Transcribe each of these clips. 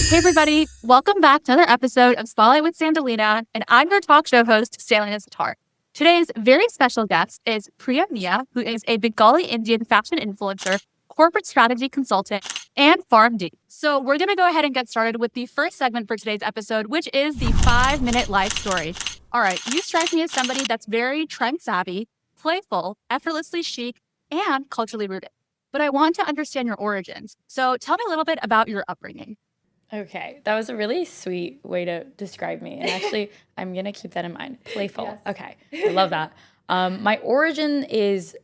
Hey, everybody. Welcome back to another episode of Spotlight with Sandalina, and I'm your talk show host, Sandalina Satar. Today's very special guest is Priya Mia, who is a Bengali Indian fashion influencer, corporate strategy consultant, and PharmD. So we're going to go ahead and get started with the first segment for today's episode, which is the 5-minute life story. All right, you strike me as somebody that's very trend savvy, playful, effortlessly chic, and culturally rooted. But I want to understand your origins. So tell me a little bit about your upbringing. Okay, that was a really sweet way to describe me. And actually, I'm going to keep that in mind. Playful. Yes. Okay, I love that. My origin is,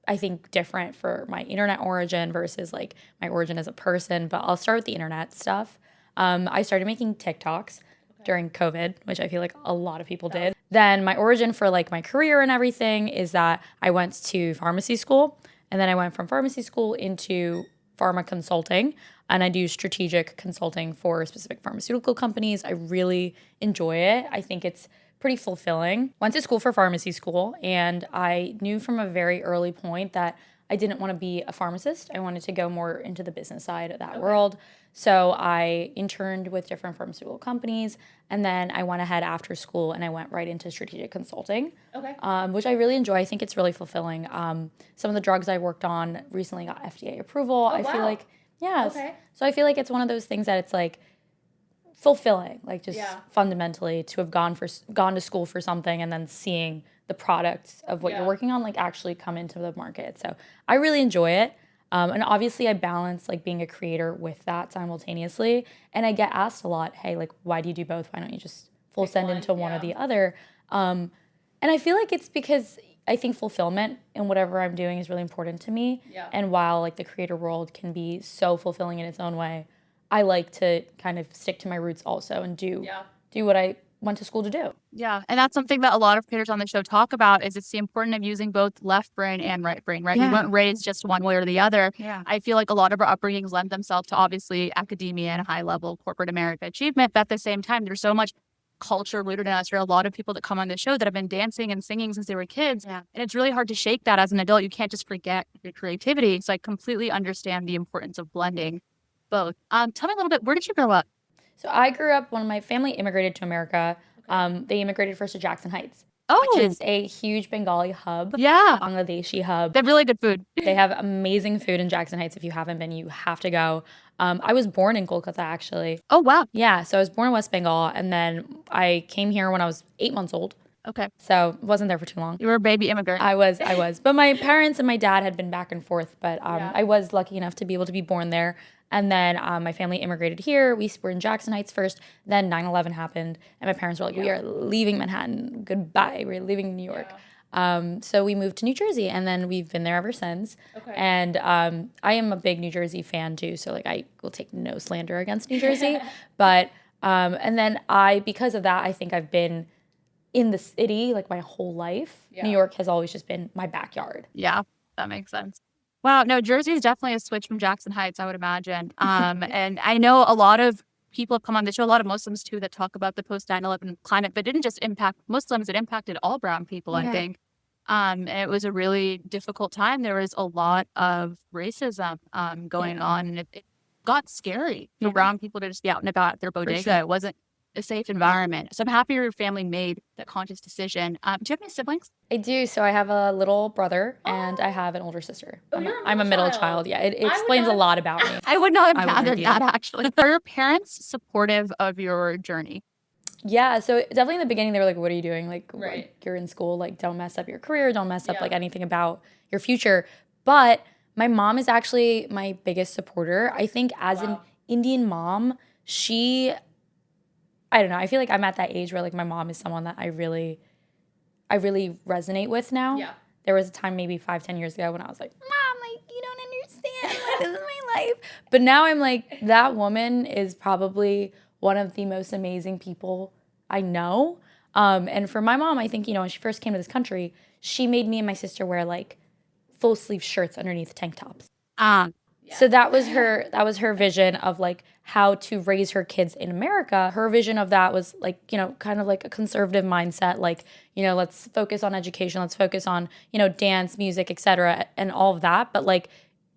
I think, different for my internet origin versus like my origin as a person. But I'll start with the internet stuff. I started making TikToks during COVID, which I feel like a lot of people did. Then my origin for like my career and everything is that I went to pharmacy school. And then I went from pharmacy school into pharma consulting, and I do strategic consulting for specific pharmaceutical companies. I really enjoy it. I think it's pretty fulfilling. Went to school for pharmacy school, and I knew from a very early point that I didn't want to be a pharmacist. I wanted to go more into the business side of that world. So I interned with different pharmaceutical companies, and then I went ahead after school and I went right into strategic consulting, which I really enjoy. I think it's really fulfilling. Some of the drugs I worked on recently got FDA approval. I feel like, yes. So I feel like it's one of those things that it's like fulfilling, like just fundamentally to have gone to school for something and then seeing the product of what you're working on like actually come into the market. So I really enjoy it. And obviously I balance like being a creator with that simultaneously. And I get asked a lot, hey, like, why do you do both? Why don't you just full send into one or the other? And I feel like it's because I think fulfillment in whatever I'm doing is really important to me. Yeah. And while like the creator world can be so fulfilling in its own way, I like to kind of stick to my roots also and do what I went to school to do. Yeah, and that's something that a lot of creators on the show talk about is it's the importance of using both left brain and right brain, right? You weren't raised just one way or the other. Yeah. I feel like a lot of our upbringings lend themselves to obviously academia and high-level corporate America achievement, but at the same time, there's so much culture rooted in us. There are a lot of people that come on the show that have been dancing and singing since they were kids, and it's really hard to shake that as an adult. You can't just forget your creativity. So I completely understand the importance of blending both. Tell me a little bit, where did you grow up? So I grew up when my family immigrated to America. They immigrated first to Jackson Heights, which is a huge Bengali hub. Yeah. Bangladeshi hub. They have really good food. They have amazing food in Jackson Heights. If you haven't been, you have to go. I was born in Kolkata, actually. Oh, wow. Yeah, so I was born in West Bengal, and then I came here when I was 8 months old. Okay. So wasn't there for too long. You were a baby immigrant. I was. But my parents and my dad had been back and forth, but I was lucky enough to be able to be born there. And then my family immigrated here. We were in Jackson Heights first. Then 9/11 happened, and my parents were like, we are leaving Manhattan. Goodbye. We're leaving New York. So we moved to New Jersey, and then we've been there ever since. Okay. And I am a big New Jersey fan, too. So, like, I will take no slander against New Jersey. But, and then because of that, I think I've been in the city, like, my whole life. Yeah. New York has always just been my backyard. Yeah, that makes sense. Wow, no, Jersey is definitely a switch from Jackson Heights, I would imagine. And I know a lot of people have come on the show, a lot of Muslims too, that talk about the post 9/11 climate, but it didn't just impact Muslims, it impacted all brown people, I think. It was a really difficult time. There was a lot of racism going on, and it got scary for brown people to just be out and about at their bodega. Sure. It wasn't a safe environment. So I'm happy your family made that conscious decision. Do you have any siblings? I do. So I have a little brother and I have an older sister. I'm a middle child. Yeah, it explains a lot about me. I would not have gathered that, actually. Are your parents supportive of your journey? Yeah, so definitely in the beginning, they were like, what are you doing? Like, you're in school, like, don't mess up your career, don't mess up, like, anything about your future. But my mom is actually my biggest supporter. I think as an Indian mom, I don't know, I feel like I'm at that age where, like, my mom is someone that I really resonate with now. Yeah. There was a time maybe 5-10 years ago when I was like, Mom, like, you don't understand, like, this is my life. But now I'm like, that woman is probably one of the most amazing people I know. And for my mom, I think, when she first came to this country, she made me and my sister wear like full sleeve shirts underneath tank tops. So that was her vision of like how to raise her kids in America. Her vision of that was like, kind of like a conservative mindset, like, let's focus on education, let's focus on, dance, music, etc., and all of that. But like,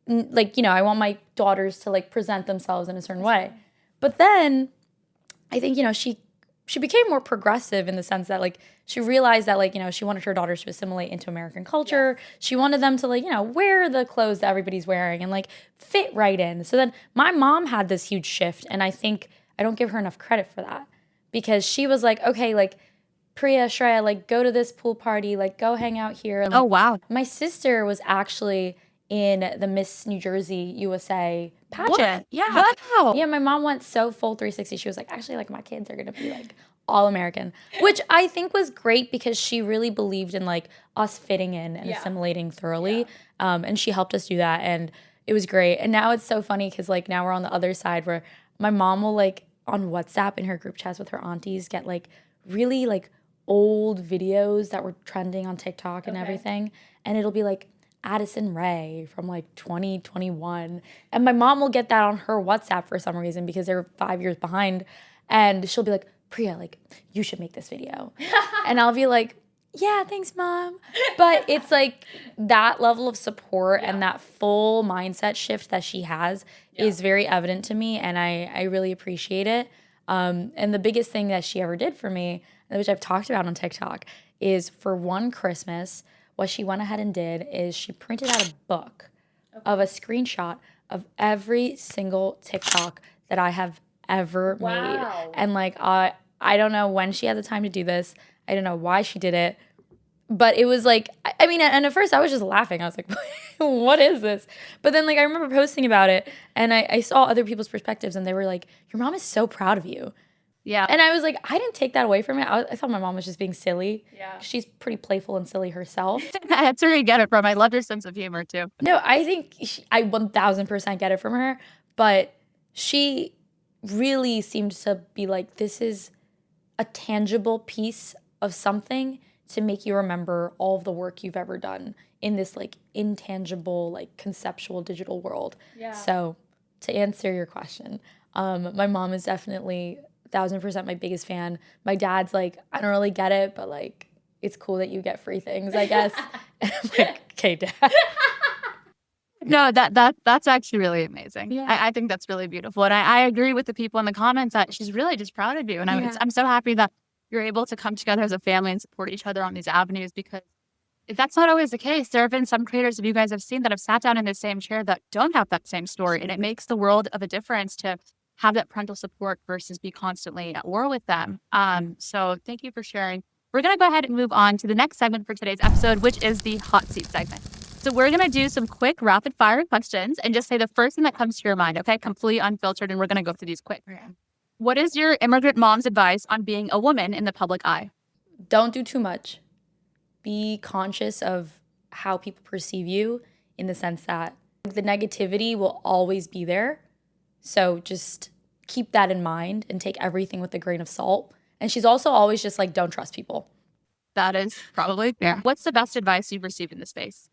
I want my daughters to like present themselves in a certain way. But then I think, she became more progressive in the sense that like she realized that like, she wanted her daughters to assimilate into American culture. Yes. She wanted them to like, wear the clothes that everybody's wearing and like fit right in. So then my mom had this huge shift, and I think I don't give her enough credit for that, because she was like, okay, like Priya, Shreya, like go to this pool party, like go hang out here. And, oh, wow. My sister was actually in the Miss New Jersey USA pageant. What? Yeah. Wow. Yeah, my mom went so full 360. She was like, actually, like my kids are gonna be like all American, which I think was great because she really believed in like us fitting in and assimilating thoroughly. Yeah. And she helped us do that, and it was great. And now it's so funny because like now we're on the other side where my mom will like on WhatsApp in her group chats with her aunties get like really like old videos that were trending on TikTok and everything, and it'll be like Addison Rae from like 2021. And my mom will get that on her WhatsApp for some reason because they're 5 years behind. And she'll be like, Priya, like, you should make this video. And I'll be like, yeah, thanks, Mom. But it's like that level of support and that full mindset shift that she has is very evident to me. And I really appreciate it. And the biggest thing that she ever did for me, which I've talked about on TikTok, is for one Christmas, what she went ahead and did is she printed out a book of a screenshot of every single TikTok that I have ever made. And like, I don't know when she had the time to do this. I don't know why she did it. But it was like, I mean, and at first I was just laughing. I was like, what is this? But then like I remember posting about it, and I saw other people's perspectives, and they were like, your mom is so proud of you. Yeah. And I was like, I didn't take that away from it. I thought my mom was just being silly. Yeah. She's pretty playful and silly herself. That's where you get it from. I love your sense of humor too. No, I think I 1000% get it from her. But she really seemed to be like, this is a tangible piece of something to make you remember all of the work you've ever done in this like intangible, like conceptual digital world. Yeah. So to answer your question, my mom is definitely 1000% my biggest fan. My dad's like, I don't really get it, but like, it's cool that you get free things, I guess. And I'm like, okay, Dad. No, that's actually really amazing. Yeah. I think that's really beautiful. And I agree with the people in the comments that she's really just proud of you. And I'm so happy that you're able to come together as a family and support each other on these avenues, because if that's not always the case, there have been some creators that you guys have seen that have sat down in the same chair that don't have that same story. And it makes the world of a difference to have that parental support versus be constantly at war with them. So thank you for sharing. We're going to go ahead and move on to the next segment for today's episode, which is the hot seat segment. So we're going to do some quick rapid fire questions and just say the first thing that comes to your mind, okay? Completely unfiltered, and we're going to go through these quick. Okay. What is your immigrant mom's advice on being a woman in the public eye? Don't do too much. Be conscious of how people perceive you, in the sense that the negativity will always be there. So just keep that in mind and take everything with a grain of salt. And she's also always just like, don't trust people. That is probably fair. What's the best advice you've received in this space?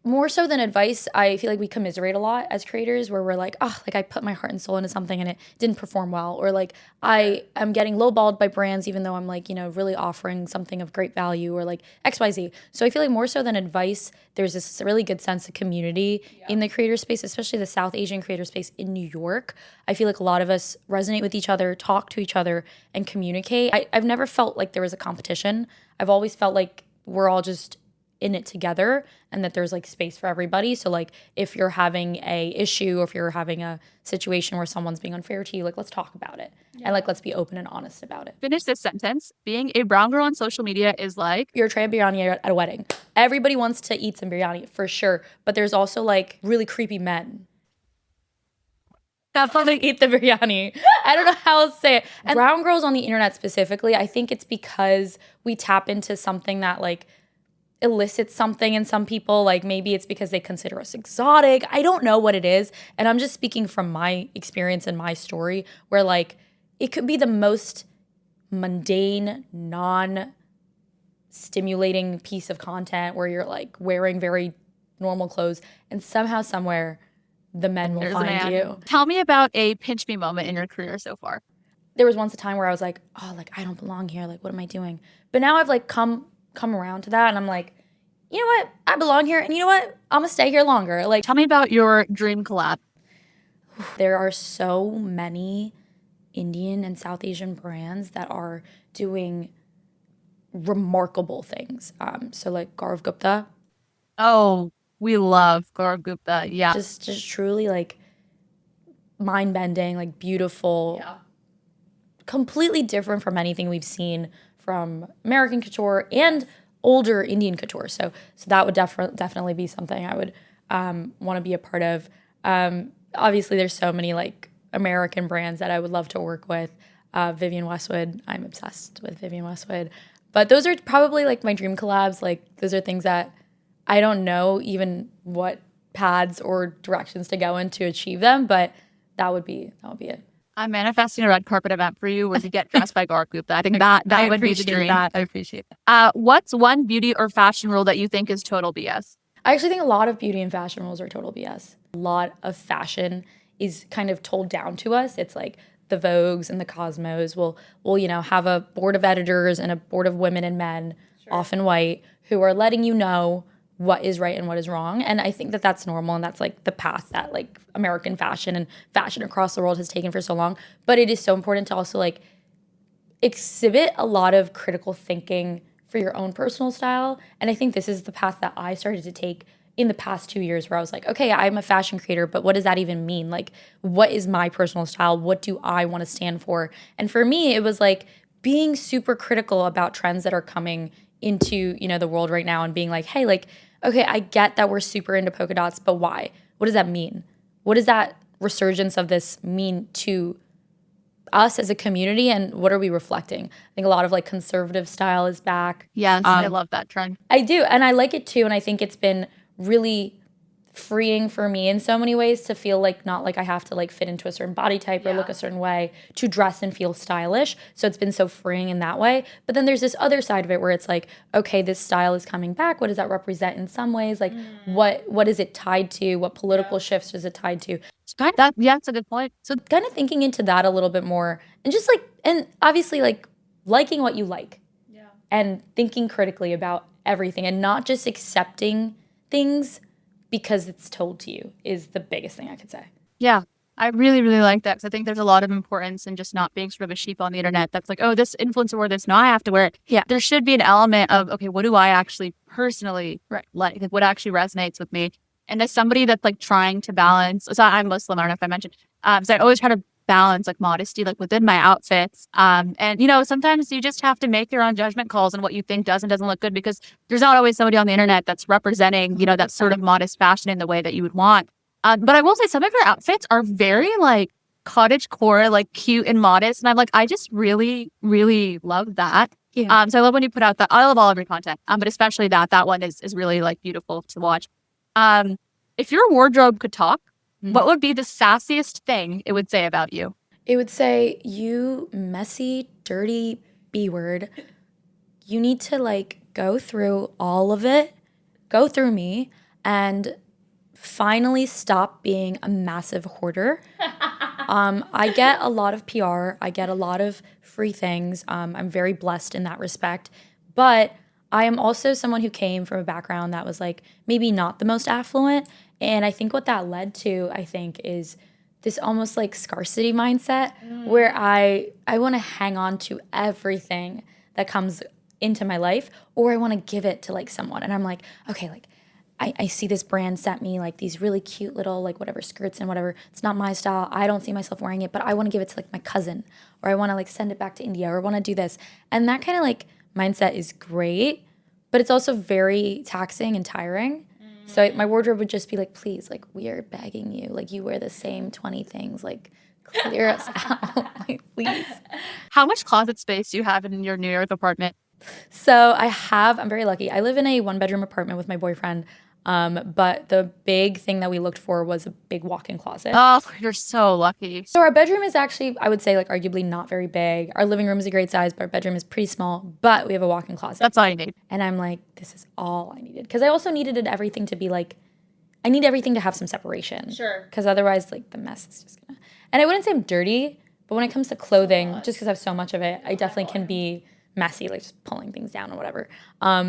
More so than advice, I feel like we commiserate a lot as creators, where we're like, oh, like I put my heart and soul into something and it didn't perform well. Or like I am getting lowballed by brands even though I'm like, really offering something of great value, or like XYZ. So I feel like more so than advice, there's this really good sense of community in the creator space, especially the South Asian creator space in New York. I feel like a lot of us resonate with each other, talk to each other, and communicate. I've never felt like there was a competition. I've always felt like we're all just in it together, and that there's like space for everybody. So like if you're having a issue, or if you're having a situation where someone's being unfair to you, like let's talk about it. And like let's be open and honest about it. Finish this sentence. Being a brown girl on social media is like you're a tray of biryani at a wedding. Everybody wants to eat some biryani for sure, but there's also like really creepy men that probably eat the biryani. I don't know how else to say it. And brown girls on the internet specifically, I think it's because we tap into something that like elicits something in some people. Like maybe it's because they consider us exotic. I don't know what it is. And I'm just speaking from my experience and my story, where like it could be the most mundane, non-stimulating piece of content where you're like wearing very normal clothes, and somehow, somewhere, the men will find you. Tell me about a pinch me moment in your career so far. There was once a time where I was like, oh, like I don't belong here. Like, what am I doing? But now I've like come around to that, and I'm like, you know what? I belong here, and you know what? I'm gonna stay here longer. Like, tell me about your dream collab. There are so many Indian and South Asian brands that are doing remarkable things. So like Gaurav Gupta, Oh, we love Gaurav Gupta. Yeah. just truly like mind-bending, like beautiful, completely different from anything we've seen from American couture and older Indian couture. So that would definitely be something I would want to be a part of. Obviously, there's so many like American brands that I would love to work with. Vivienne Westwood, I'm obsessed with Vivienne Westwood. But those are probably like my dream collabs. Like those are things that I don't know even what paths or directions to go in to achieve them, but that would be it. I'm manifesting a red carpet event for you where you get dressed by Gaurav Gupta. I think that would be the dream. I appreciate that. What's one beauty or fashion rule that you think is total BS? I actually think a lot of beauty and fashion rules are total BS. A lot of fashion is kind of told down to us. It's like the Vogues and the Cosmos will have a board of editors and a board of women and men, often white, who are letting you know what is right and what is wrong. And I think that that's normal, and that's like the path that like American fashion and fashion across the world has taken for so long. But it is so important to also like exhibit a lot of critical thinking for your own personal style. And I think this is the path that I started to take in the past 2 years, where I was like, okay, I'm a fashion creator, but what does that even mean? Like, what is my personal style? What do I want to stand for? And for me, it was like being super critical about trends that are coming into, the world right now, and being like, hey, like, okay, I get that we're super into polka dots, but why? What does that mean? What does that resurgence of this mean to us as a community, and what are we reflecting? I think a lot of like conservative style is back. Yes, I love that trend. I do, and I like it too, and I think it's been really freeing for me in so many ways to feel like not like I have to like fit into a certain body type or look a certain way to dress and feel stylish. So it's been so freeing in that way. But then there's this other side of it where it's like, okay, this style is coming back. What does that represent in some ways? Like what is it tied to? What political shifts is it tied to? That's a good point. So kind of thinking into that a little bit more, and just like, and obviously like liking what you like and thinking critically about everything, and not just accepting things because it's told to you is the biggest thing I could say. Yeah, I really, really like that, because I think there's a lot of importance in just not being sort of a sheep on the internet that's like, oh, this influencer wore this, now I have to wear it. Yeah, there should be an element of, okay, what do I actually personally like? What actually resonates with me? And as somebody that's like trying to balance, so I'm Muslim, I don't know if I mentioned, so I always try to balance like modesty like within my outfits. And sometimes you just have to make your own judgment calls on what you think does and doesn't look good, because there's not always somebody on the internet that's representing, that sort of modest fashion in the way that you would want. But I will say some of your outfits are very like cottagecore, like cute and modest. And I'm like, I just really, really love that. Yeah. So I love when you put out that. I love all of your content, but especially that one is really like beautiful to watch. If your wardrobe could talk, what would be the sassiest thing it would say about you? It would say, you messy, dirty B-word. You need to like go through all of it, go through me, and finally stop being a massive hoarder. I get a lot of PR. I get a lot of free things. I'm very blessed in that respect. But I am also someone who came from a background that was like maybe not the most affluent. And I think what that led to, is this almost like scarcity mindset where I want to hang on to everything that comes into my life, or I want to give it to like someone. And I'm like, okay, like I see this brand sent me like these really cute little like whatever skirts and whatever. It's not my style. I don't see myself wearing it, but I want to give it to like my cousin, or I want to like send it back to India, or want to do this. And that kind of like mindset is great, but it's also very taxing and tiring. So my wardrobe would just be like, please, like, we are begging you. Like, you wear the same 20 things. Like, clear us out. Like, please. How much closet space do you have in your New York apartment? So I'm very lucky. I live in a 1-bedroom apartment with my boyfriend. But the big thing that we looked for was a big walk-in closet. Oh, you're so lucky. So our bedroom is actually, I would say, like arguably not very big. Our living room is a great size, but our bedroom is pretty small. But we have a walk-in closet. That's all you need. And I'm like, this is all I needed. Because I also needed everything to be like, I need everything to have some separation. Sure. Because otherwise, like, the mess is just gonna. And I wouldn't say I'm dirty, but when it comes to clothing, just because I have so much of it, I definitely can be messy, like just pulling things down or whatever.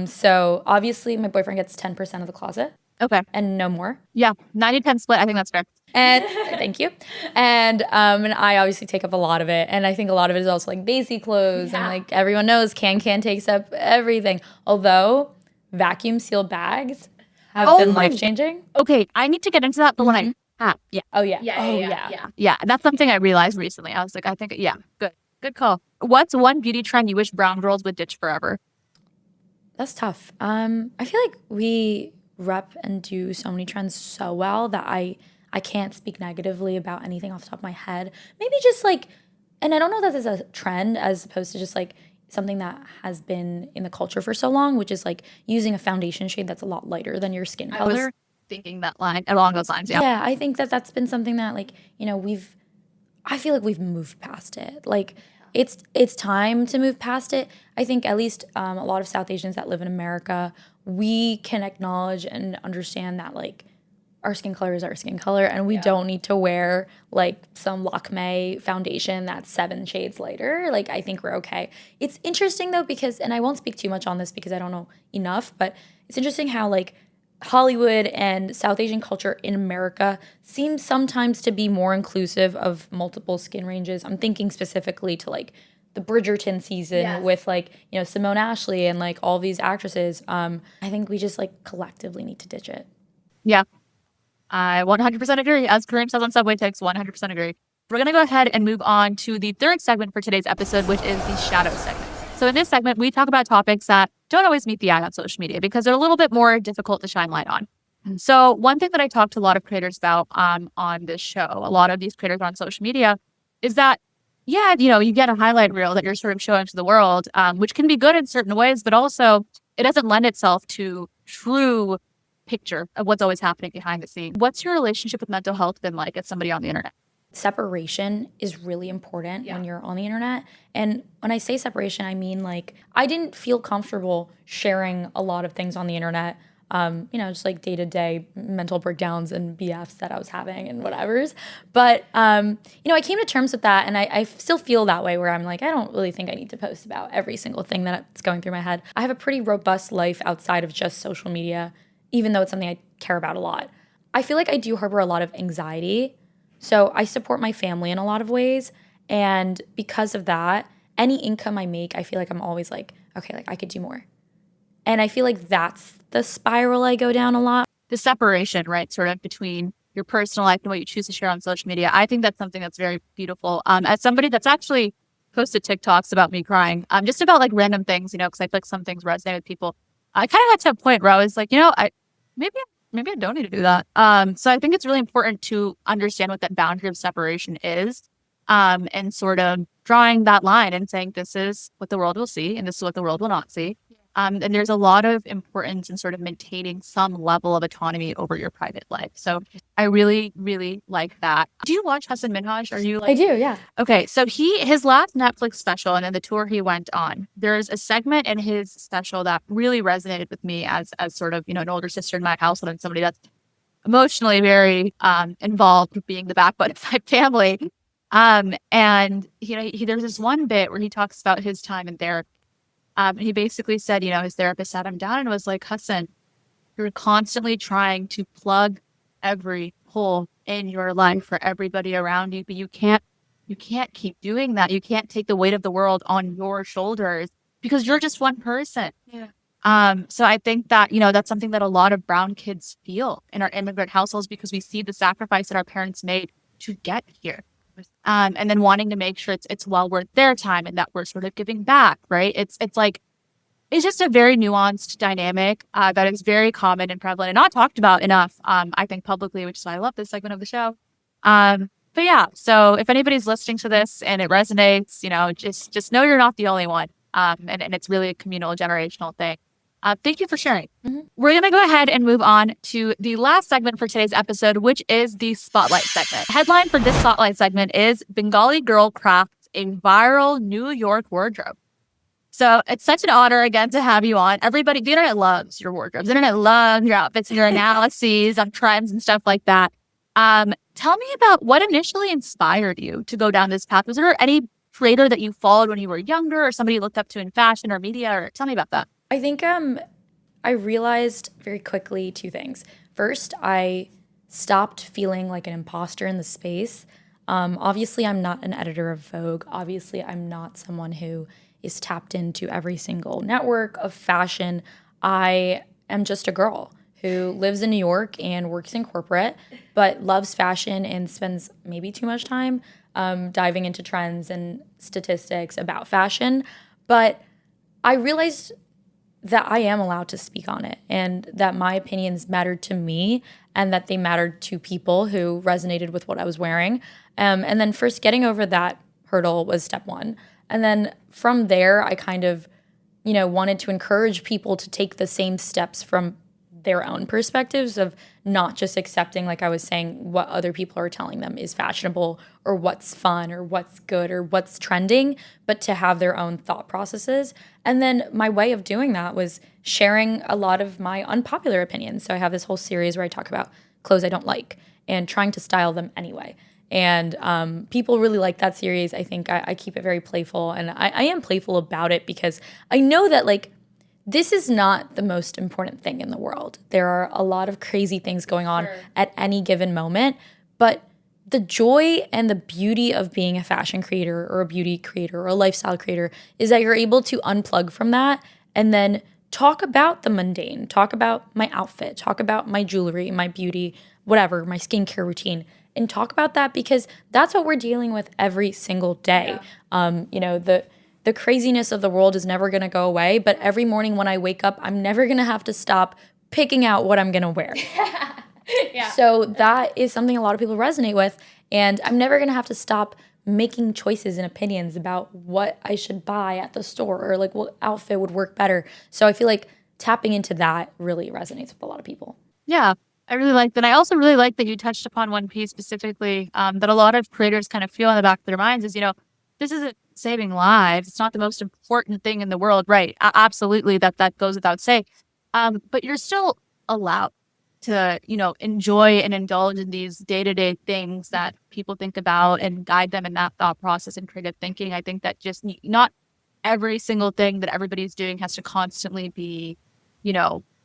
So obviously, my boyfriend gets 10% of the closet. Okay. and no more. Yeah. 90-10 split. I think that's fair. And thank you. And I obviously take up a lot of it. And I think a lot of it is also like basic clothes. And like everyone knows can takes up everything. Although vacuum sealed bags have been life changing. Okay. I need to get into that, but when I Yeah. Oh yeah. Yeah. That's something I realized recently. I was like, I think, good call. What's one beauty trend you wish brown girls would ditch forever? That's tough. I feel like we rep and do so many trends so well that I can't speak negatively about anything off the top of my head. Maybe just like, and I don't know that this is a trend as opposed to just like something that has been in the culture for so long, which is like using a foundation shade that's a lot lighter than your skin color. I was thinking that line along those lines. Yeah. Yeah, I think that that's been something that like, I feel like we've moved past it. Like it's time to move past it. I think at least a lot of South Asians that live in America, we can acknowledge and understand that like our skin color is our skin color, and we don't need to wear like some Lakme foundation that's 7 shades lighter. Like I think we're okay. It's interesting though because, and I won't speak too much on this because I don't know enough, but it's interesting how like Hollywood and South Asian culture in America seems sometimes to be more inclusive of multiple skin ranges. I'm thinking specifically to like the Bridgerton season with like, Simone Ashley and like all these actresses. I think we just like collectively need to ditch it. Yeah. I 100% agree. As Kareem says on Subway Takes, 100% agree. We're going to go ahead and move on to the third segment for today's episode, which is the shadow segment. So in this segment, we talk about topics that don't always meet the eye on social media because they're a little bit more difficult to shine light on. So one thing that I talk to a lot of creators about on this show, a lot of these creators on social media, is that, you get a highlight reel that you're sort of showing to the world, which can be good in certain ways, but also it doesn't lend itself to true picture of what's always happening behind the scenes. What's your relationship with mental health been like as somebody on the internet? Separation is really important when you're on the internet. And when I say separation, I mean like I didn't feel comfortable sharing a lot of things on the internet, just like day-to-day mental breakdowns and BFs that I was having and whatevers. But, I came to terms with that, and I still feel that way where I'm like, I don't really think I need to post about every single thing that's going through my head. I have a pretty robust life outside of just social media, even though it's something I care about a lot. I feel like I do harbor a lot of anxiety. So I support my family in a lot of ways. And because of that, any income I make, I feel like I'm always like, okay, like I could do more. And I feel like that's the spiral I go down a lot. The separation, right, sort of between your personal life and what you choose to share on social media. I think that's something that's very beautiful. As somebody that's actually posted TikToks about me crying, just about like random things, because I feel like some things resonate with people. I kind of got to a point where I was like, maybe I don't need to do that. So I think it's really important to understand what that boundary of separation is, and sort of drawing that line and saying, this is what the world will see and this is what the world will not see. And there's a lot of importance in sort of maintaining some level of autonomy over your private life. So I really, really like that. Do you watch Hassan Minhaj? Are you like... I do, yeah. Okay, so his last Netflix special and then the tour he went on, there's a segment in his special that really resonated with me as sort of, an older sister in my household and somebody that's emotionally very involved with being the backbone of my family. And there's this one bit where he talks about his time in therapy. He basically said, his therapist sat him down and was like, Hassan, you're constantly trying to plug every hole in your life for everybody around you, but you can't keep doing that. You can't take the weight of the world on your shoulders because you're just one person. Yeah. So I think that, that's something that a lot of brown kids feel in our immigrant households because we see the sacrifice that our parents made to get here. And then wanting to make sure it's well worth their time and that we're sort of giving back, right? It's just a very nuanced dynamic that is very common and prevalent and not talked about enough, I think, publicly, which is why I love this segment of the show. But yeah, so if anybody's listening to this and it resonates, just know you're not the only one. And it's really a communal, generational thing. Thank you for sharing. Mm-hmm. We're going to go ahead and move on to the last segment for today's episode, which is the Spotlight segment. Headline for this Spotlight segment is Bengali Girl Crafts a Viral New York Wardrobe. So it's such an honor again to have you on. Everybody, the internet loves your wardrobes. The internet loves your outfits and your analyses on trends and stuff like that. Tell me about what initially inspired you to go down this path. Was there any creator that you followed when you were younger or somebody you looked up to in fashion or media? Or tell me about that. I think I realized very quickly 2 things. first I stopped feeling like an imposter in the space. Obviously, I'm not an editor of Vogue. Obviously, I'm not someone who is tapped into every single network of fashion. I am just a girl who lives in New York and works in corporate, but loves fashion and spends maybe too much time diving into trends and statistics about fashion. But I realized that I am allowed to speak on it and that my opinions mattered to me and that they mattered to people who resonated with what I was wearing. And then first getting over that hurdle was step one. And then from there, I kind of, wanted to encourage people to take the same steps from their own perspectives of not just accepting, like I was saying, what other people are telling them is fashionable or what's fun or what's good or what's trending, but to have their own thought processes. And then my way of doing that was sharing a lot of my unpopular opinions. So I have this whole series where I talk about clothes I don't like and trying to style them anyway. And people really like that series. I think I keep it very playful, and I am playful about it because I know that this is not the most important thing in the world. There are a lot of crazy things going on at any given moment, but the joy and the beauty of being a fashion creator or a beauty creator or a lifestyle creator is that you're able to unplug from that and then talk about the mundane, talk about my outfit, talk about my jewelry, my beauty, whatever, my skincare routine, and talk about that because that's what we're dealing with every single day. Yeah. The craziness of the world is never going to go away, but every morning when I wake up, I'm never going to have to stop picking out what I'm going to wear. Yeah. So that is something a lot of people resonate with, and I'm never going to have to stop making choices and opinions about what I should buy at the store or what outfit would work better. So I feel like tapping into that really resonates with a lot of people. Yeah, I really like that. I also really like that you touched upon one piece specifically that a lot of creators kind of feel in the back of their minds is, this isn't saving lives. It's not the most important thing in the world. Right. Absolutely. That goes without saying. But you're still allowed to, enjoy and indulge in these day-to-day things that people think about and guide them in that thought process and creative thinking. I think that just not every single thing that everybody's doing has to constantly be,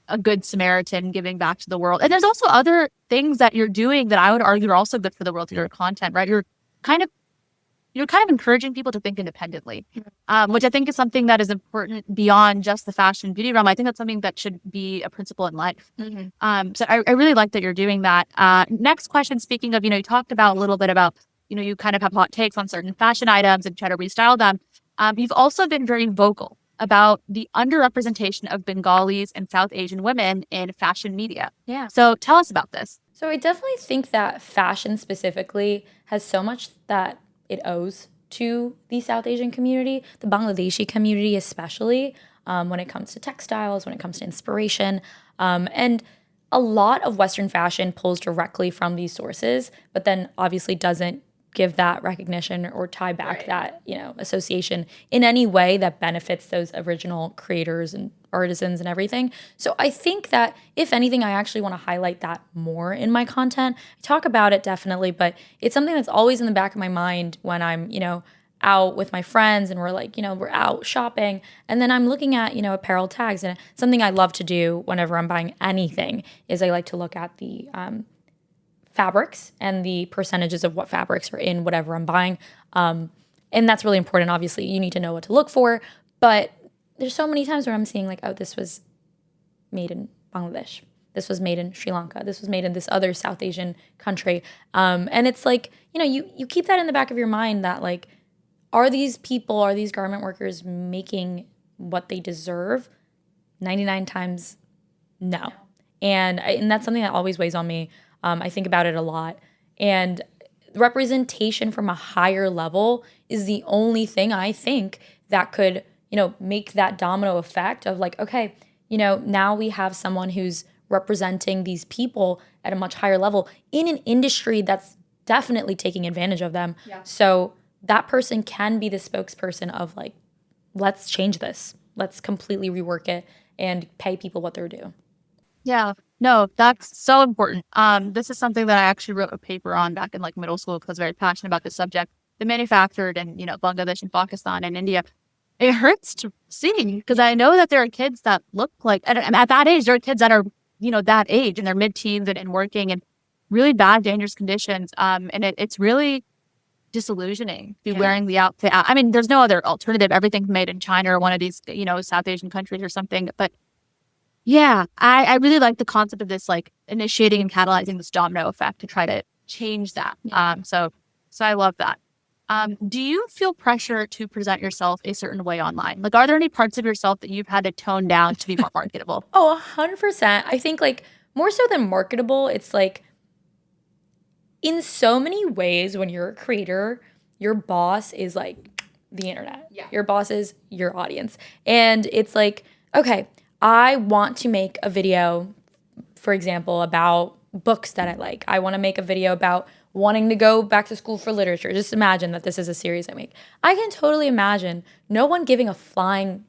a good Samaritan giving back to the world. And there's also other things that you're doing that I would argue are also good for the world through your content, right? You're kind of encouraging people to think independently, which I think is something that is important beyond just the fashion beauty realm. I think that's something that should be a principle in life. Mm-hmm. So I really like that you're doing that. Next question, speaking of, you talked about a little bit about, you kind of have hot takes on certain fashion items and try to restyle them. You've also been very vocal about the underrepresentation of Bengalis and South Asian women in fashion media. Yeah. So tell us about this. So I definitely think that fashion specifically has so much that it owes to the South Asian community, the Bangladeshi community especially, when it comes to textiles, when it comes to inspiration. And a lot of Western fashion pulls directly from these sources, but then obviously doesn't give that recognition or tie back that, association in any way that benefits those original creators and artisans and everything. So I think that if anything, I actually want to highlight that more in my content. I talk about it definitely, but it's something that's always in the back of my mind when I'm, out with my friends and we're we're out shopping and then I'm looking at, apparel tags. And something I love to do whenever I'm buying anything is I like to look at the fabrics and the percentages of what fabrics are in whatever I'm buying. And that's really important. Obviously, you need to know what to look for. But there's so many times where I'm seeing this was made in Bangladesh. This was made in Sri Lanka. This was made in this other South Asian country. And it's you keep that in the back of your mind that are these garment workers making what they deserve? 99 times no. And that's something that always weighs on me. I think about it a lot. And representation from a higher level is the only thing I think that could, make that domino effect of okay, now we have someone who's representing these people at a much higher level in an industry that's definitely taking advantage of them. Yeah. So that person can be the spokesperson of let's change this. Let's completely rework it and pay people what they're due. Yeah, no, that's so important. This is something that I actually wrote a paper on back in middle school because I was very passionate about this subject. The manufactured in, Bangladesh and Pakistan and India. It hurts to see because I know that there are kids that look and at that age, there are kids that are that age in their mid-teens and working in really bad, dangerous conditions. And it's really disillusioning to be wearing the outfit. I mean, there's no other alternative. Everything's made in China or one of these, South Asian countries or something. But yeah, I really like the concept of this, like initiating and catalyzing this domino effect to try to change that. So I love that. Do you feel pressure to present yourself a certain way online? Like, are there any parts of yourself that you've had to tone down to be more marketable? Oh, 100%. I think like more so than marketable, it's like in so many ways when you're a creator, your boss is like the internet. Yeah. Your boss is your audience. And it's like, okay, I want to make a video, for example, about books that I like. I want to make a video about wanting to go back to school for literature. Just imagine that this is a series I make. I can totally imagine no one giving a flying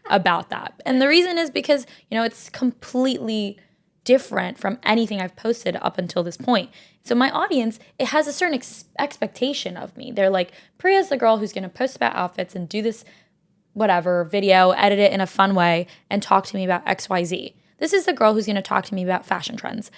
about that. And the reason is because, it's completely different from anything I've posted up until this point. So my audience, it has a certain expectation of me. They're like, Priya's the girl who's going to post about outfits and do this whatever video, edit it in a fun way, and talk to me about XYZ. This is the girl who's going to talk to me about fashion trends.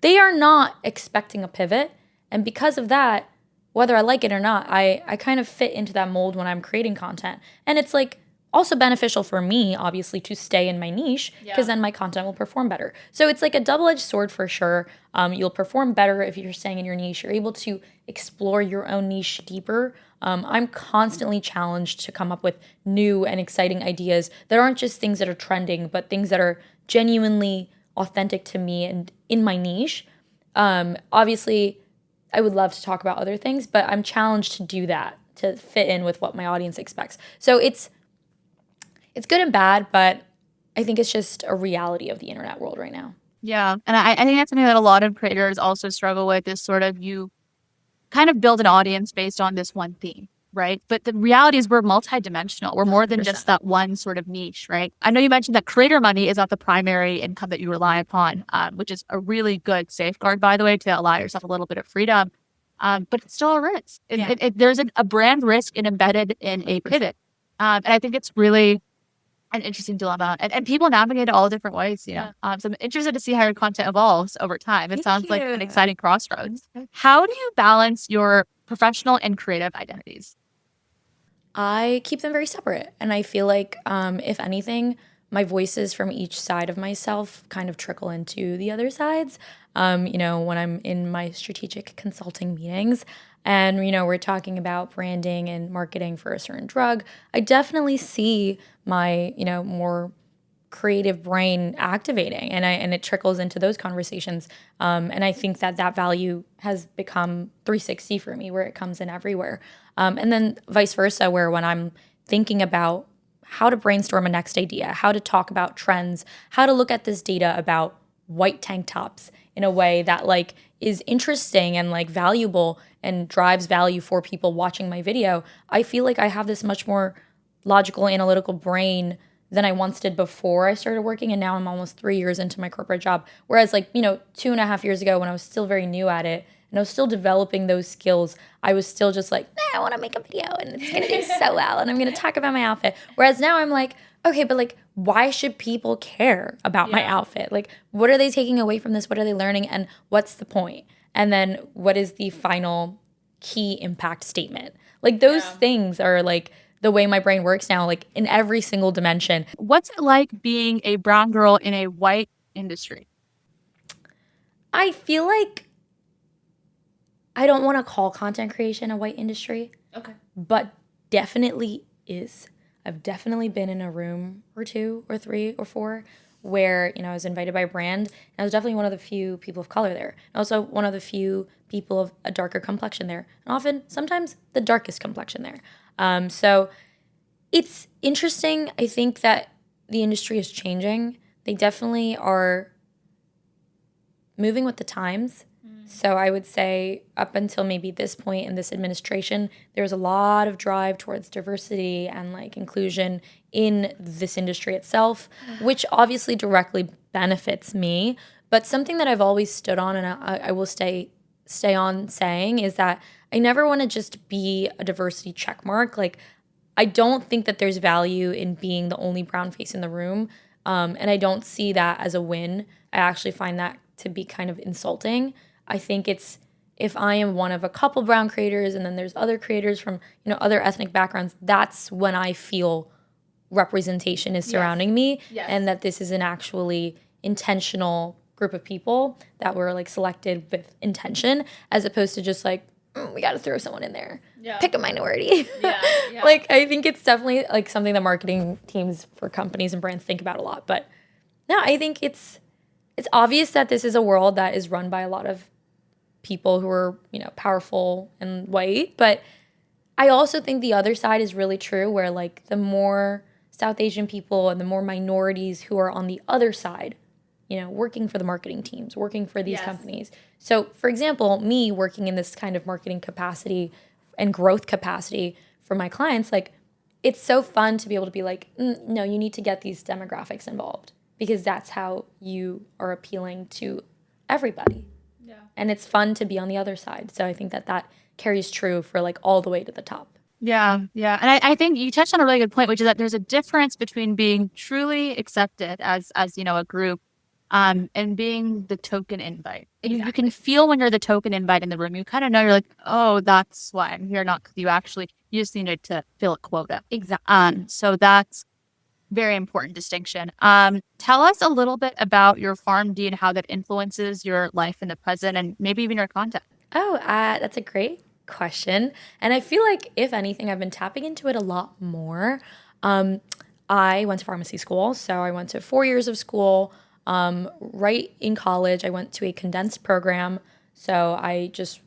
They are not expecting a pivot. And because of that, whether I like it or not, I kind of fit into that mold when I'm creating content. And it's like also beneficial for me, obviously, to stay in my niche because then my content will perform better. So it's like a double-edged sword for sure. You'll perform better if you're staying in your niche. You're able to explore your own niche deeper. I'm constantly challenged to come up with new and exciting ideas that aren't just things that are trending, but things that are genuinely authentic to me and in my niche. Obviously, I would love to talk about other things, but I'm challenged to do that, to fit in with what my audience expects. So it's good and bad, but I think it's just a reality of the internet world right now. Yeah. And I think that's something that a lot of creators also struggle with is sort of you kind of build an audience based on this one theme, right? But the reality is we're multidimensional. We're more than 100%. just that one sort of niche, right? I know you mentioned that creator money is not the primary income that you rely upon, which is a really good safeguard, by the way, to allow yourself a little bit of freedom. But it's still a risk. There's a brand risk embedded in a pivot. And I think it's really an interesting dilemma. And people navigate it all different ways, So I'm interested to see how your content evolves over time. It sounds like an exciting crossroads. How do you balance your professional and creative identities? I keep them very separate. And I feel like, if anything, my voices from each side of myself kind of trickle into the other sides. When I'm in my strategic consulting meetings and, we're talking about branding and marketing for a certain drug, I definitely see my, more creative brain activating and it trickles into those conversations. And I think that value has become 360 for me, where it comes in everywhere. And then vice versa, where when I'm thinking about how to brainstorm a next idea, how to talk about trends, how to look at this data about white tank tops in a way that like is interesting and like valuable and drives value for people watching my video, I feel like I have this much more logical, analytical brain than I once did before I started working. And now I'm almost 3 years into my corporate job. Whereas like, 2.5 years ago when I was still very new at it and I was still developing those skills, I was still just like, I want to make a video and it's going to do so well and I'm going to talk about my outfit. Whereas now I'm like, okay, but like, why should people care about my outfit? Like, what are they taking away from this? What are they learning? And what's the point? And then what is the final key impact statement? Like those things are like the way my brain works now, like in every single dimension. What's it like being a brown girl in a white industry? I feel like I don't want to call content creation a white industry. Okay. But definitely is. I've definitely been in a room or two or three or four where, I was invited by a brand. And I was definitely one of the few people of color there. And also one of the few people of a darker complexion there. And sometimes the darkest complexion there. So it's interesting. I think that the industry is changing. They definitely are moving with the times. So I would say up until maybe this point in this administration, there's a lot of drive towards diversity and like inclusion in this industry itself, which obviously directly benefits me. But something that I've always stood on and I will stay on saying is that I never want to just be a diversity checkmark. Like, I don't think that there's value in being the only brown face in the room. And I don't see that as a win. I actually find that to be kind of insulting. I think it's if I am one of a couple brown creators and then there's other creators from, other ethnic backgrounds, that's when I feel representation is surrounding me and that this is an actually intentional group of people that were like selected with intention as opposed to just like, we got to throw someone in there. Pick a minority. Like, I think it's definitely like something that marketing teams for companies and brands think about a lot. But no, I think it's obvious that this is a world that is run by a lot of people who are, powerful and white. But I also think the other side is really true where like the more South Asian people and the more minorities who are on the other side, working for the marketing teams, working for these companies. So, for example, me working in this kind of marketing capacity and growth capacity for my clients, like it's so fun to be able to be like, no, you need to get these demographics involved because that's how you are appealing to everybody. Yeah. And it's fun to be on the other side. So I think that carries true for like all the way to the top. Yeah. And I think you touched on a really good point, which is that there's a difference between being truly accepted as a group and being the token invite. Exactly. You can feel when you're the token invite in the room. You kind of know you're like, oh, that's why I'm here, not because you just needed to fill a quota. Exactly. So that's very important distinction. Tell us a little bit about your PharmD and how that influences your life in the present and maybe even your content. Oh, that's a great question. And I feel like, if anything, I've been tapping into it a lot more. I went to pharmacy school, so I went to 4 years of school. Right in college, I went to a condensed program. So I just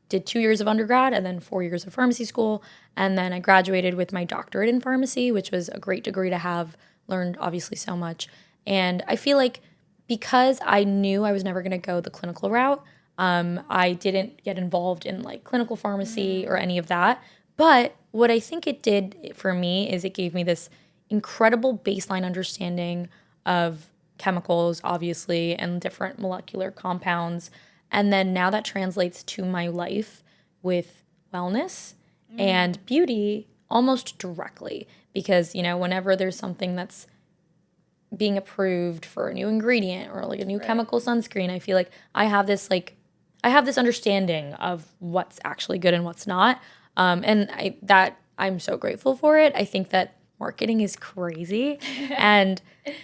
did 2 years of undergrad and then 4 years of pharmacy school. And then I graduated with my doctorate in pharmacy, which was a great degree to have, learned obviously so much. And I feel like because I knew I was never going to go the clinical route, I didn't get involved in like clinical pharmacy or any of that. But what I think it did for me is it gave me this incredible baseline understanding of chemicals, obviously, and different molecular compounds. And then now that translates to my life with wellness and beauty almost directly. Because, whenever there's something that's being approved for a new ingredient or like a new chemical sunscreen, I feel like I have this understanding of what's actually good and what's not. And I'm so grateful for it. I think that marketing is crazy and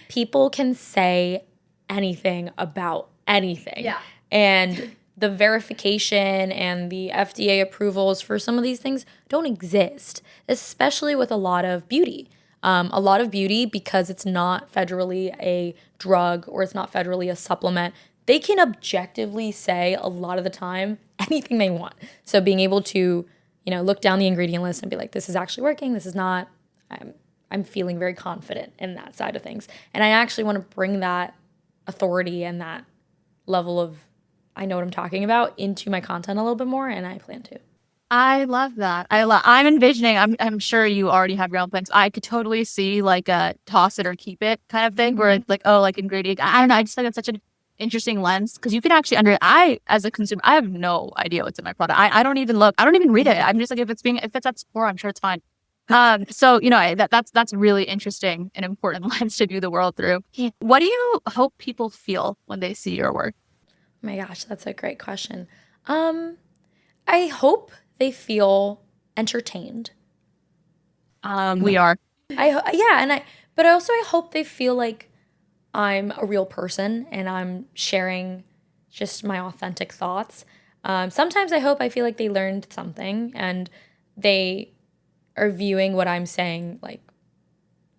people can say anything about anything. Yeah. And the verification and the FDA approvals for some of these things don't exist, especially with a lot of beauty. Because it's not federally a drug or it's not federally a supplement, they can objectively say a lot of the time anything they want. So being able to, look down the ingredient list and be like, this is actually working, this is not, I'm feeling very confident in that side of things. And I actually want to bring that authority and that level of, I know what I'm talking about, into my content a little bit more, and I plan to. I love that. I'm envisioning, I'm sure you already have your own plans. I could totally see like a toss it or keep it kind of thing where it's like, oh, like ingredient. I don't know. I just think it's such an interesting lens because you can actually as a consumer, I have no idea what's in my product. I don't even look. I don't even read it. I'm just like, if it's at Sephora, I'm sure it's fine. So, that's really interesting and important lens to view the world through. What do you hope people feel when they see your work? Oh my gosh, that's a great question. I hope they feel entertained. We are. But I hope they feel like I'm a real person and I'm sharing just my authentic thoughts. Sometimes I feel like they learned something and they are viewing what I'm saying like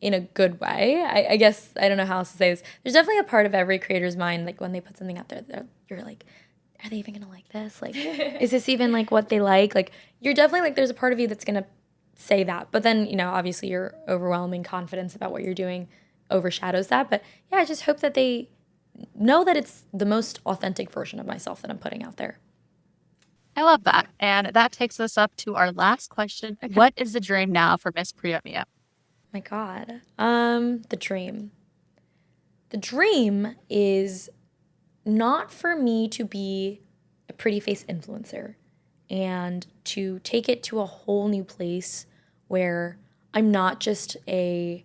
in a good way. I guess I don't know how else to say this. There's definitely a part of every creator's mind, like when they put something out there, you're like, are they even gonna like this? Like, is this even like what they like? Like, you're definitely like, there's a part of you that's gonna say that. But then, obviously your overwhelming confidence about what you're doing overshadows that. But yeah, I just hope that they know that it's the most authentic version of myself that I'm putting out there. I love that. And that takes us up to our last question. Okay. What is the dream now for Miss Priya Mia? My God. The dream. The dream is not for me to be a pretty face influencer and to take it to a whole new place where I'm not just a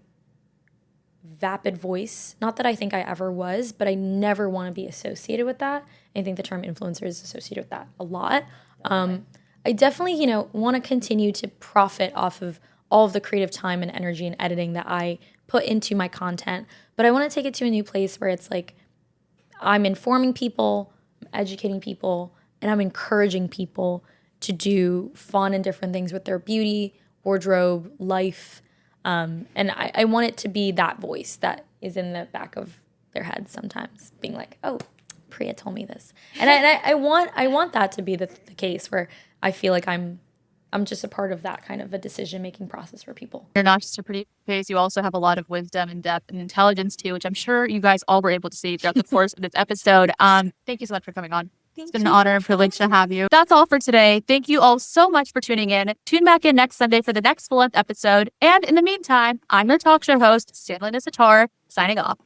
vapid voice. Not that I think I ever was, but I never want to be associated with that. I think the term influencer is associated with that a lot. I definitely, want to continue to profit off of all of the creative time and energy and editing that I put into my content. But I want to take it to a new place where it's like I'm informing people, I'm educating people, and I'm encouraging people to do fun and different things with their beauty, wardrobe, life. And I want it to be that voice that is in the back of their heads sometimes, being like, oh, Priya told me this. And I want that to be the case where I feel like I'm just a part of that kind of a decision-making process for people. You're not just a pretty face. You also have a lot of wisdom and depth and intelligence too, which I'm sure you guys all were able to see throughout the course of this episode. Thank you so much for coming on. It's been an honor and privilege to have you. That's all for today. Thank you all so much for tuning in. Tune back in next Sunday for the next full-length episode. And in the meantime, I'm your talk show host, Stanley Nisatar, signing off.